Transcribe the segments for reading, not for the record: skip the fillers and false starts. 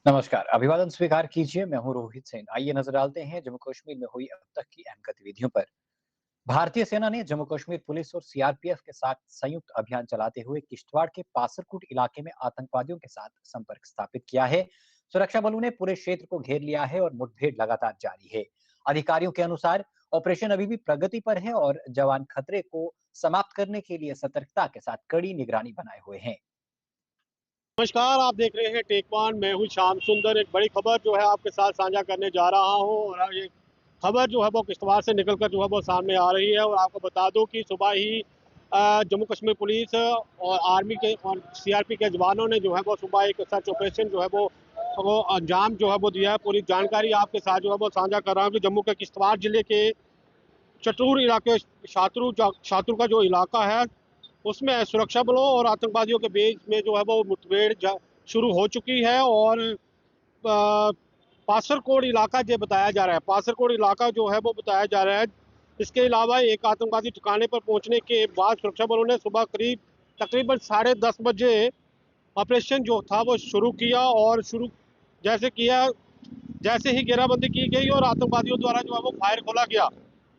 नमस्कार, अभिवादन स्वीकार कीजिए। मैं हूं रोहित सेन। आइए नजर डालते हैं जम्मू कश्मीर में हुई अब तक की अहम गतिविधियों पर। भारतीय सेना ने जम्मू कश्मीर पुलिस और सीआरपीएफ के साथ संयुक्त अभियान चलाते हुए किश्तवाड़ के पासरकुट इलाके में आतंकवादियों के साथ संपर्क स्थापित किया है। सुरक्षा बलों ने पूरे क्षेत्र को घेर लिया है और मुठभेड़ लगातार जारी है। अधिकारियों के अनुसार ऑपरेशन अभी भी प्रगति पर है और जवान खतरे को समाप्त करने के लिए सतर्कता के साथ कड़ी निगरानी बनाए हुए हैं। नमस्कार, आप देख रहे हैं टेक वन। मैं हूं श्याम सुंदर। एक बड़ी खबर जो है आपके साथ साझा करने जा रहा हूं और ये खबर जो है वो किश्तवाड़ से निकलकर जो है वो सामने आ रही है। और आपको बता दूं कि सुबह ही जम्मू कश्मीर पुलिस और आर्मी के और सीआरपी के जवानों ने जो है वो सुबह एक सर्च ऑपरेशन जो है वो अंजाम जो है वो दिया है। पूरी जानकारी आपके साथ जो है वो साझा कर रहा हूँ कि जम्मू के किश्तवाड़ जिले के चटरूर इलाके शातुर का जो इलाका है उसमें सुरक्षा बलों और आतंकवादियों के बीच में जो है वो मुठभेड़ शुरू हो चुकी है। और पासरकोट इलाका जो बताया जा रहा है, पासरकोट इलाका जो है वो बताया जा रहा है। इसके अलावा एक आतंकवादी ठिकाने पर पहुंचने के बाद सुरक्षा बलों ने सुबह तकरीबन 10:30 बजे ऑपरेशन जो था वो शुरू किया। और शुरू जैसे किया जैसे ही घेराबंदी की गई और आतंकवादियों द्वारा जो है वो फायर खोला गया,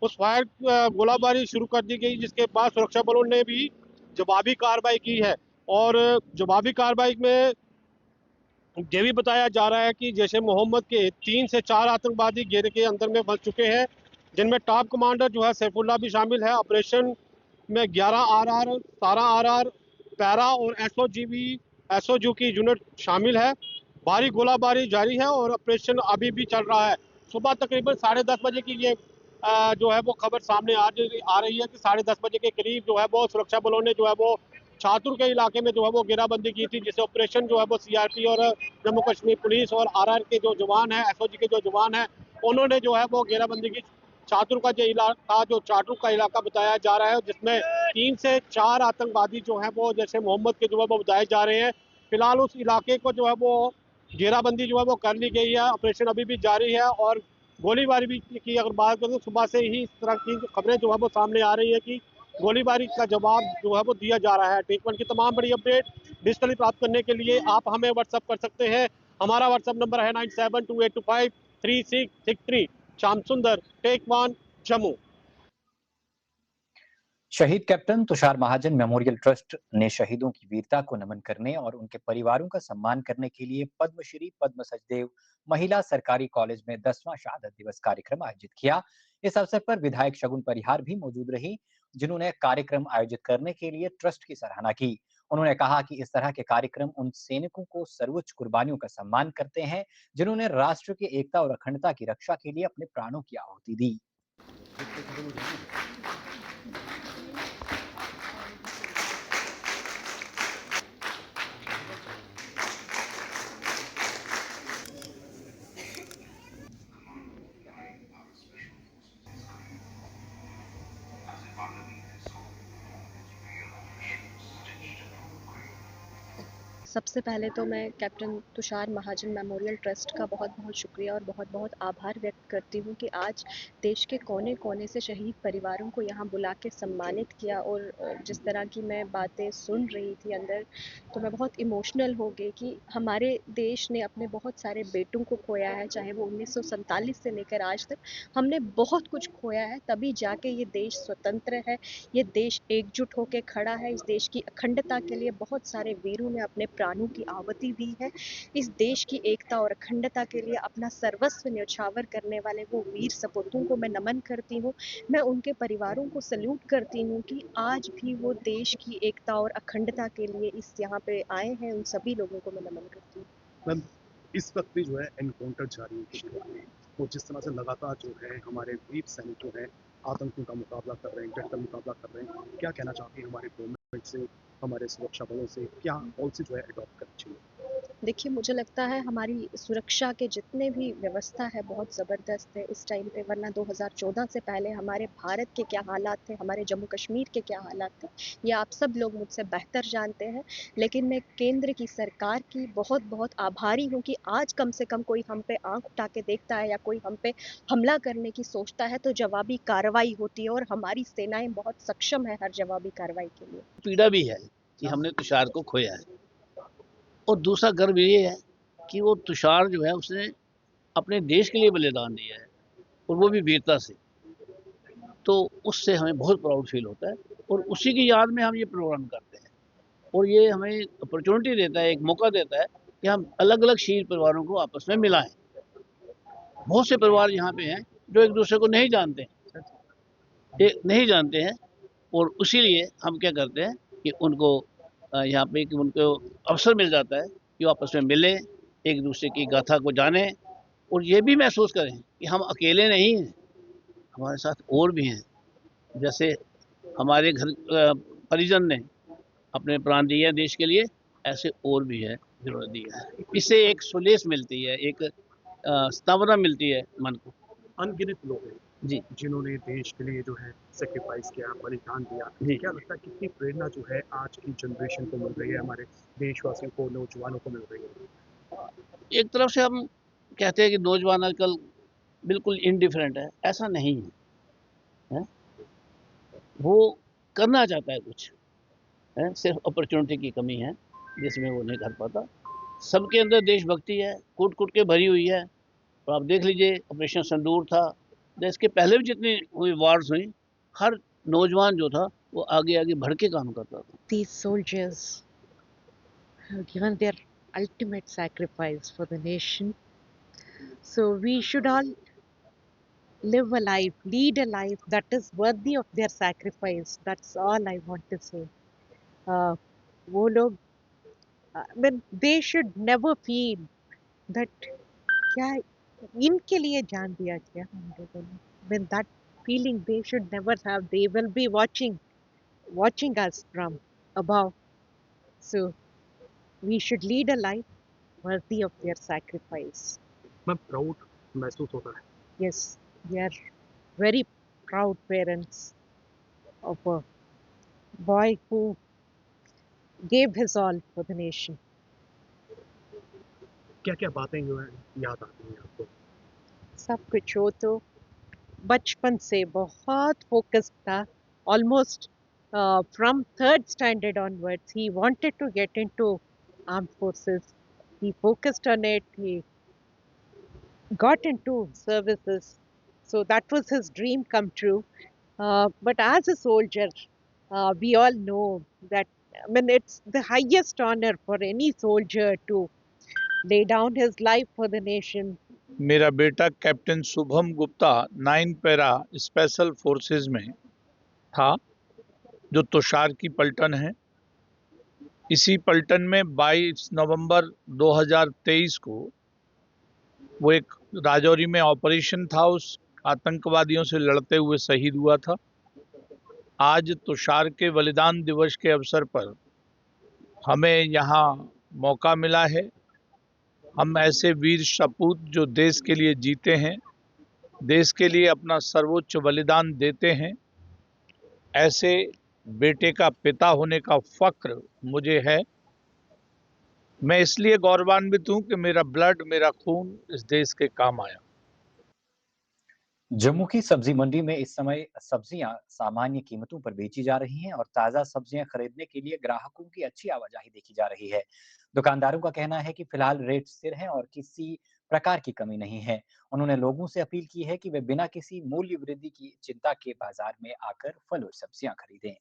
उस फायर गोलाबारी शुरू कर दी गई, जिसके बाद सुरक्षा बलों ने भी जवाबी कार्रवाई की है। और जवाबी कार्रवाई में ये भी बताया जा रहा है कि जैश ए मोहम्मद के 3 से 4 आतंकवादी घेरे के अंदर में फंस चुके हैं, जिनमें टॉप कमांडर जो है सैफुल्ला भी शामिल है। ऑपरेशन में 11 RR, 17 RR, पैरा और एसओजी की यूनिट शामिल है। भारी गोलाबारी जारी है और ऑपरेशन अभी भी चल रहा है। सुबह तकरीबन 10:30 बजे की ये जो है वो खबर सामने आ रही है कि 10:30 बजे के करीब जो है वो सुरक्षा बलों ने जो है वो छातुर के इलाके में जो है वो घेराबंदी की थी, जिसे ऑपरेशन जो है वो सीआरपी और जम्मू कश्मीर पुलिस और आरआर के जो जवान हैं, एसओजी के जो जवान हैं, उन्होंने जो है वो घेराबंदी की। छातुर का जो इलाका, जो चाटुर का इलाका बताया जा रहा है, जिसमें 3 से 4 आतंकवादी जो है वो जैसे मोहम्मद के जो है वो बताए जा रहे हैं। फिलहाल उस इलाके को जो है वो घेराबंदी जो है वो कर ली गई है। ऑपरेशन अभी भी जारी है और गोलीबारी भी की अगर बात करें तो सुबह से ही इस तरह की खबरें जो है वो सामने आ रही है कि गोलीबारी का जवाब जो है वो दिया जा रहा है। टेक वन की तमाम बड़ी अपडेट डिजिटली प्राप्त करने के लिए आप हमें व्हाट्सअप कर सकते हैं। हमारा व्हाट्सअप नंबर है 9728253663। श्याम सुंदर, टेक वन, जम्मू। शहीद captain Tushar Mahajan memorial trust ने शहीदों की वीरता को नमन करने और उनके परिवारों का सम्मान करने के लिए पद्मश्री पद्म सचदेव महिला सरकारी कॉलेज में 10वां शहादत दिवस कार्यक्रम आयोजित किया। इस अवसर पर विधायक शगुन परिहार भी मौजूद रही, जिन्होंने कार्यक्रम आयोजित करने के लिए ट्रस्ट की सराहना की। उन्होंने कहा कि इस तरह के कार्यक्रम उन सैनिकों को सर्वोच्च कुर्बानियों का सम्मान करते हैं, जिन्होंने राष्ट्र की एकता और अखंडता की रक्षा के लिए अपने प्राणों की आहुति दी। सबसे पहले तो मैं captain Tushar Mahajan memorial trust का बहुत-बहुत शुक्रिया और बहुत-बहुत आभार व्यक्त करती हूँ कि आज देश के कोने-कोने से शहीद परिवारों को यहाँ बुला के सम्मानित किया। और जिस तरह की मैं बातें सुन रही थी अंदर, तो मैं बहुत इमोशनल हो गई कि हमारे देश ने अपने बहुत सारे बेटों को खोया है, चाहे वो 1947 से लेकर आज तक हमने बहुत कुछ खोया है, तभी जाके ये देश स्वतंत्र है, ये देश एकजुट होके खड़ा है। इस देश की अखंडता के लिए बहुत सारे वीरों ने अपने प्राणों की आहुति दी है। इस देश की एकता और अखंडता के लिए अपना सर्वस्व न्यौछावर करने वाले वो वीर सपूतों को मैं नमन करती हूँ। मैं उनके परिवारों को सैल्यूट करती हूँ कि आज भी वो देश की एकता और अखंडता के लिए इस यहाँ पे आए हैं। उन सभी लोगों को मैं नमन करती हूँ। मैम, इस वक्त भी जो है एनकाउंटर जारी है किश्तवाड़ में, और जिस तरह से लगातार जो है हमारे वीर सैनिक जो है आतंकियों का मुकाबला कर रहे हैं, डट कर मुकाबला कर रहे हैं, क्या कहना चाहती हैं हमारे गवर्नमेंट से, हमारे सुरक्षा बलों से, क्या पॉलिसी जो है अडॉप्ट करनी चाहिए? देखिए, मुझे लगता है हमारी सुरक्षा के जितने भी व्यवस्था है बहुत ज़बरदस्त है इस टाइम पे, वरना 2014 से पहले हमारे भारत के क्या हालात थे, हमारे जम्मू कश्मीर के क्या हालात थे, ये आप सब लोग मुझसे बेहतर जानते हैं। लेकिन मैं केंद्र की सरकार की बहुत-बहुत आभारी हूँ कि आज कम से कम कोई हम पे आँख उठा के देखता है या कोई हम पे हमला करने की सोचता है तो जवाबी कार्रवाई होती है, और हमारी सेनाएँ बहुत सक्षम है हर जवाबी कार्रवाई के लिए। पीड़ा भी है कि हमने तुषार को खोया है, और दूसरा गर्व ये है कि वो तुषार जो है उसने अपने देश के लिए बलिदान दिया है और वो भी वीरता से, तो उससे हमें बहुत प्राउड फील होता है और उसी की याद में हम ये प्रोग्राम करते हैं और ये हमें अपॉर्चुनिटी देता है, एक मौका देता है कि हम अलग अलग शहीद परिवारों को आपस में मिलाएं। बहुत से परिवार यहाँ पे हैं जो एक दूसरे को नहीं जानते हैं और उसीलिए हम क्या करते हैं कि उनको यहाँ पे कि उनको अवसर मिल जाता है कि वो आपस में मिले, एक दूसरे की गाथा को जाने और ये भी महसूस करें कि हम अकेले नहीं हैं, हमारे साथ और भी हैं। जैसे हमारे घर परिजन ने अपने प्राण दिए हैं देश के लिए, ऐसे और भी है जिन्होंने दिया है। इससे एक सुलेस मिलती है, एक स्तावना मिलती है मन को। अनगिनत लोग हैं जी जिन्होंने देश के लिए जो है सेक्रीफाइस किया, बलिदान दिया। जी। क्या लगता है कितनी प्रेरणा जो है आज की जनरेशन को मिल रही है, हमारे देशवासियों को, नौजवानों को मिल रही है? एक तरफ से हम कहते हैं कि नौजवान आजकल बिल्कुल इनडिफरेंट है, ऐसा नहीं है, वो करना चाहता है कुछ है, सिर्फ अपॉर्चुनिटी की कमी है जिसमें वो नहीं कर पाता। सबके अंदर देशभक्ति है, कूट कूट के भरी हुई है और आप देख लीजिए ऑपरेशन संदूर था, देश के पहले भी जितनी हुई वार्स हुई, हर नौजवान जो था वो आगे आगे बढ़ के काम करता था। These soldiers have given their ultimate sacrifice for the nation. So we should all live a life, lead a life that is worthy of their sacrifice. That's all I want to say. वो लोग, but they should never feel that क्या इनके लिए जान दिया क्या हम लोगों ने. When that feeling they should never have. They will be watching us from above. So we should lead a life worthy of their sacrifice. मैं प्राउड महसूस होता है। Yes, we are very proud parents of a boy who gave his all for the nation. क्या क्या बातें जो है याद आती हैं आपको? सब कुछ हो तो बचपन से बहुत फोकस्ड था. Almost from 3rd standard onwards, he wanted to get into armed forces. He focused on it. He got into services. So that was his dream come true. But as a soldier, we all know that, I mean, it's the highest honor for any soldier to lay down his life for the nation. मेरा बेटा captain Shubham Gupta 9 para special forces में था, जो तुषार की पलटन है। इसी पलटन में 22 नवंबर 2023 को वो एक राजौरी में ऑपरेशन था, उस आतंकवादियों से लड़ते हुए शहीद हुआ था। आज तुषार के बलिदान दिवस के अवसर पर हमें यहाँ मौका मिला है। हम ऐसे वीर सपूत जो देश के लिए जीते हैं, देश के लिए अपना सर्वोच्च बलिदान देते हैं, ऐसे बेटे का पिता होने का फक्र मुझे है। मैं इसलिए गौरवान्वित हूं कि मेरा ब्लड, मेरा खून इस देश के काम आया। जम्मू की सब्जी मंडी में इस समय सब्जियां सामान्य कीमतों पर बेची जा रही हैं और ताजा सब्जियां खरीदने के लिए ग्राहकों की अच्छी आवाजाही देखी जा रही है। दुकानदारों का कहना है कि फिलहाल रेट स्थिर हैं और किसी प्रकार की कमी नहीं है। उन्होंने लोगों से अपील की है कि वे बिना किसी मूल्य वृद्धि की चिंता के बाजार में आकर फल और सब्जियां खरीदें।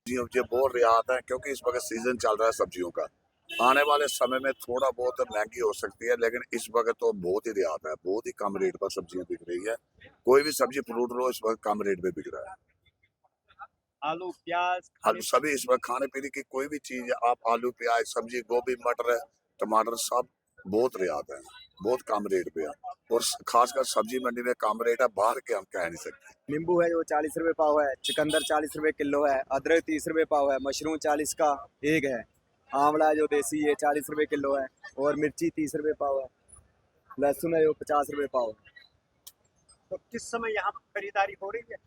मुझे बहुत रियायत है क्योंकि इस वक्त सीजन चल रहा है सब्जियों का। आने वाले समय में थोड़ा बहुत महंगी हो सकती है, लेकिन इस वक्त तो बहुत ही रियायत है, बहुत ही कम रेट पर सब्जियां बिक रही है। कोई भी सब्जी फ्रूट लो इस वक्त कम रेट में बिक रहा है। आलू, प्याज, आलू सभी इस वक्त खाने पीने की कोई भी चीज आप आलू, प्याज, सब्जी, गोभी, मटर, टमाटर सब बहुत रियायत है, बहुत कम रेट पे है और खासकर सब्जी मंडी में कम रेट है, बाहर के हम कह नहीं सकते। नींबू है जो 40 रुपए पाव है, चुकंदर 40 रुपए किलो है, अदरक 30 रुपए पाव है, मशरूम 40 का एक है, आंवला जो देसी है 40 रुपए किलो है और मिर्ची 30 रुपए पाव है, लहसुन है जो 50 रुपए पाव है। तो किस समय यहाँ खरीदारी हो रही है?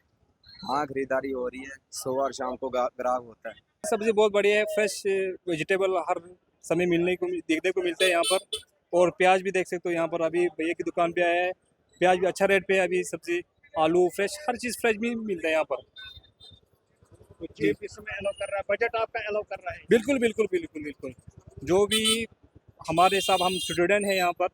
हाँ, खरीदारी हो रही है, सुबह और शाम को ग्राहक होता है। सब्जी बहुत बढ़िया है, फ्रेश वेजिटेबल हर समय देखने को मिलते हैं यहाँ पर। और प्याज भी देख सकते हो यहाँ पर, अभी भैया की दुकान पे आया है, प्याज भी अच्छा रेट पे है अभी। सब्जी, आलू फ्रेश, हर चीज़ फ्रेश भी मिलता है यहाँ पर। तो जेब इस समय अलाउ कर रहा है, बजट आपका अलाउ कर रहा है? बिल्कुल बिल्कुल बिल्कुल बिल्कुल, जो भी हमारे हिसाब हम स्टूडेंट हैं यहाँ पर,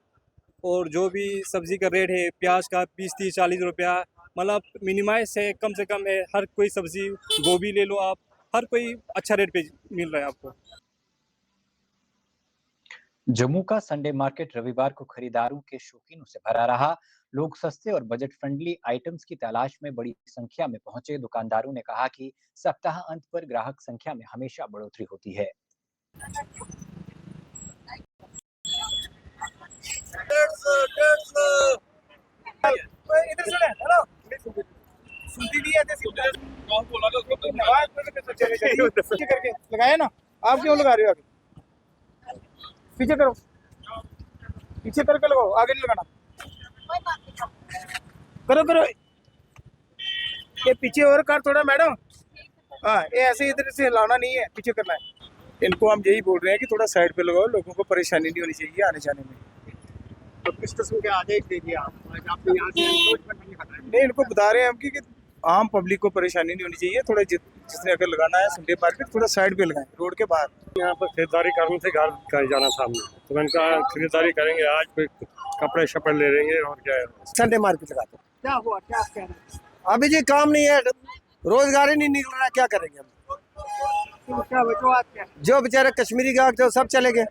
और जो भी सब्जी का रेट है प्याज का 20 30 40 रुपया, मतलब मिनिमाइज है, कम से कम है। हर कोई सब्जी, गोभी ले लो आप, हर कोई अच्छा रेट पे मिल रहा है आपको। जम्मू का संडे मार्केट रविवार को खरीदारों के शौकीनों से भरा रहा। लोग सस्ते और बजट फ्रेंडली आइटम्स की तलाश में बड़ी संख्या में पहुंचे। दुकानदारों ने कहा कि सप्ताह अंत पर ग्राहक संख्या में हमेशा बढ़ोतरी होती है। 150 इधर सुने हेलो सुनती नहीं है कौन बोला था उसको पीछे करके लगाया ना। आप क्यों लगा रहे हो? आगे पीछे करो, पीछे करके लगाओ, आगे नहीं लगाना। करो करो, ये पीछे और कर थोड़ा मैडम। हाँ, ये ऐसे इधर से लाना नहीं है, पीछे करना है। इनको हम यही बोल रहे हैं कि थोड़ा साइड पे लगाओ, लोगों को परेशानी नहीं होनी चाहिए आने जाने में। तो किस किस्म के आदेश दे दिया आपने यहाँ से नहीं, इनको बता रहे हैं हम कि आम पब्लिक को परेशानी नहीं होनी चाहिए। थोड़ा जिसने अगर लगाना है संडे मार्केट, थोड़ा साइड पे लगाएं, रोड के बाहर। यहाँ पर खरीदारी करने से घर कर जाना सामने, तो इनका खरीदारी करेंगे आज, फिर कपड़े शपड़े ले लेंगे और क्या है। संडे मार्केट लगाते। क्या हुआ, क्या कह रहे हैं? अभी जी काम नहीं है, रोजगार ही नहीं निकल रहा, क्या करेंगे हम? क्या वजूहत क्या? जो बेचारे कश्मीरी ग्राहक थे सब चले गए,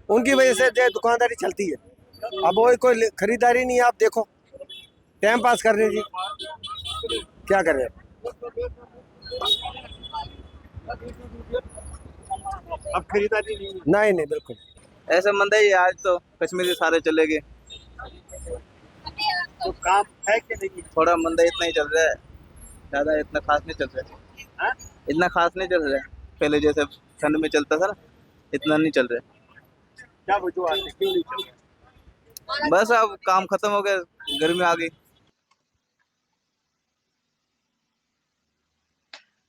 उनकी वजह से जो दुकानदारी चलती है। अब वो कोई खरीदारी नहीं है, आप देखो टाइम पास कर रहे जी, क्या कर रहे हैं? अब खरीदारी नहीं नहीं बिल्कुल ऐसा मंदा ही है, आज तो कश्मीरी सारे चले गए, तो काम है कि नहीं? थोड़ा मंदा इतना ही चल रहा है, ज़्यादा इतना खास नहीं चल रहा है। हाँ? इतना खास नहीं चल रहा है, पहले जैसे ठंड में चलता था ना, इतना नहीं चल रहा क्या वजूहत है, क्यों नहीं चल रहा? है। बस अब काम खत्म हो गया, गर्मी आ गई।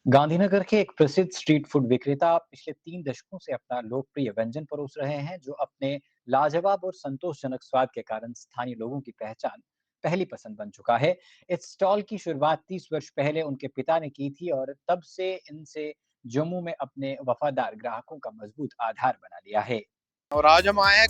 गांधीनगर के एक प्रसिद्ध स्ट्रीट फूड विक्रेता पिछले 3 दशकों से अपना लोकप्रिय व्यंजन परोस रहे हैं, जो अपने लाजवाब और संतोषजनक स्वाद के कारण स्थानीय लोगों की पहचान पहली पसंद बन चुका है। इस स्टॉल की शुरुआत 30 वर्ष पहले उनके पिता ने की थी और तब से इनसे जम्मू में अपने वफादार ग्राहकों का मजबूत आधार बना लिया है। और आज हम आए हैं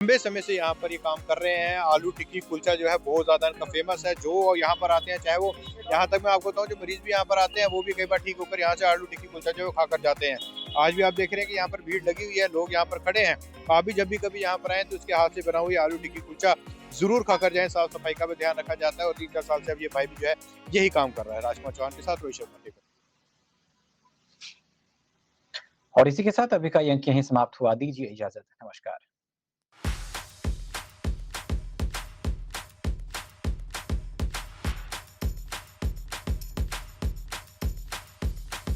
लंबे समय से यहाँ पर ये काम कर रहे हैं। आलू टिक्की कुलचा जो है बहुत ज़्यादा इनका फेमस है। जो यहाँ पर आते हैं, चाहे वो यहाँ तक मैं आपको बताऊँ, जो मरीज भी यहाँ पर आते हैं वो भी कई बार ठीक होकर यहाँ से आलू टिक्की कुलचा जो है खाकर जाते हैं। आज भी आप देख रहे हैं कि यहाँ पर भीड़ लगी हुई है, लोग यहाँ पर खड़े हैं। आप भी जब भी कभी यहाँ पर आए तो उसके हाथ से बना हुई आलू टिक्की कुलचा जरूर खाकर जाएं। साफ सफाई का भी ध्यान रखा जाता है और 3-4 साल से अब ये भाई भी जो है यही काम कर रहा है। राजकुमार चौहान के साथ रोहित शर्मा। और इसी के साथ अभी का ये अंक यहीं समाप्त हुआ। दीजिए इजाजत। नमस्कार।